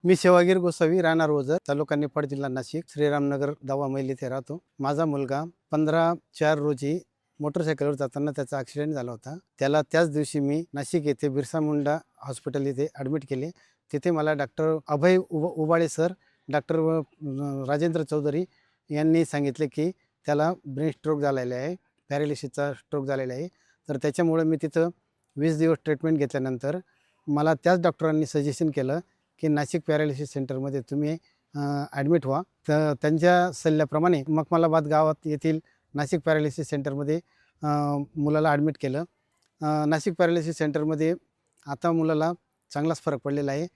मी सेवागीर गोसावी, राहणार ओझर, तालुका निफाड, जिल्हा नाशिक, श्रीरामनगर दावा मैल येथे राहतो. माझा मुलगा 15/4 रोजी मोटरसायकलवर जाताना त्याचा ॲक्सिडेंट झाला होता. त्याला त्याच दिवशी मी नाशिक येथे बिरसा मुंडा हॉस्पिटल येथे ॲडमिट केले. तिथे मला डॉक्टर अभय उबाळे सर, डॉक्टर राजेंद्र चौधरी यांनी सांगितले की त्याला ब्रेन स्ट्रोक झालेला आहे, पॅरालिसिसचा स्ट्रोक झालेला आहे. तर त्याच्यामुळे मी तिथं 20 दिवस ट्रीटमेंट घेतल्यानंतर मला त्याच डॉक्टरांनी सजेशन केलं की नाशिक पॅरालिसिस सेंटरमध्ये तुम्ही ॲडमिट व्हा. तर त्यांच्या सल्ल्याप्रमाणे मखमलाबाद गावात येथील नाशिक पॅरालिसिस सेंटरमध्ये मुलाला ॲडमिट केलं. नाशिक पॅरालिसिस सेंटरमध्ये आता मुलाला चांगलाच फरक पडलेला आहे.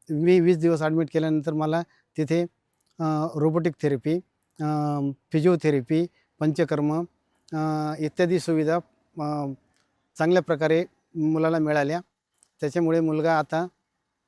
मी 20 दिवस ॲडमिट केल्यानंतर मला तिथे रोबोटिक थेरपी, फिजिओथेरपी, पंचकर्म इत्यादी सुविधा चांगल्या प्रकारे मुलाला मिळाल्या. त्याच्यामुळे मुलगा आता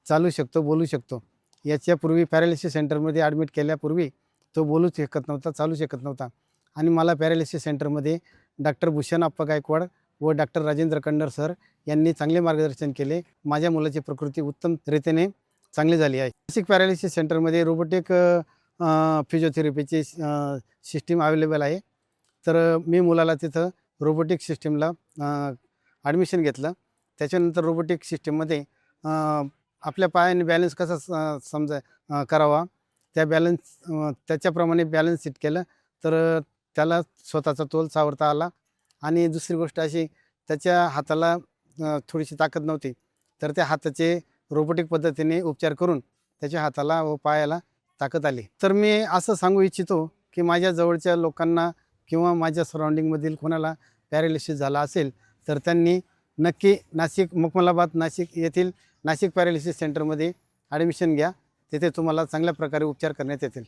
चालू शकतो, बोलू शकतो. याच्यापूर्वी पॅरालिसिस सेंटरमध्ये ॲडमिट केल्यापूर्वी तो बोलूच शकत नव्हता, चालू शकत नव्हता. आणि मला पॅरालिसिस सेंटरमध्ये डॉक्टर भूषण आप्पा गायकवाड व डॉक्टर राजेंद्र कंडर सर यांनी चांगले मार्गदर्शन केले. माझ्या मुलाची प्रकृती उत्तम रीतीने चांगली झाली आहे. नाशिक पॅरालिसिस सेंटरमध्ये रोबोटिक फिजिओथेरपीची सिस्टीम अवेलेबल आहे. तर मी मुलाला तिथं रोबोटिक सिस्टीमला ॲडमिशन घेतलं. त्याच्यानंतर रोबोटिक सिस्टीममध्ये आपल्या पायाने बॅलन्स कसा करावा, त्याच्याप्रमाणे बॅलन्स सेट केलं तर त्याला स्वतःचा तोल सावरता आला. आणि दुसरी गोष्ट अशी, त्याच्या हाताला थोडीशी ताकद नव्हती, तर त्या हाताचे रोबोटिक पद्धतीने उपचार करून त्याच्या हाताला व पायाला ताकद आली. तर मी असं सांगू इच्छितो की माझ्या जवळच्या लोकांना किंवा माझ्या सराउंडिंगमधील कोणाला पॅरालिसिस झाला असेल तर त्यांनी नक्की मखमलाबाद नाशिक येथील नाशिक पॅरालिसिस सेंटरमध्ये ॲडमिशन घ्या. तिथे तुम्हाला चांगल्या प्रकारे उपचार करण्यात येतील.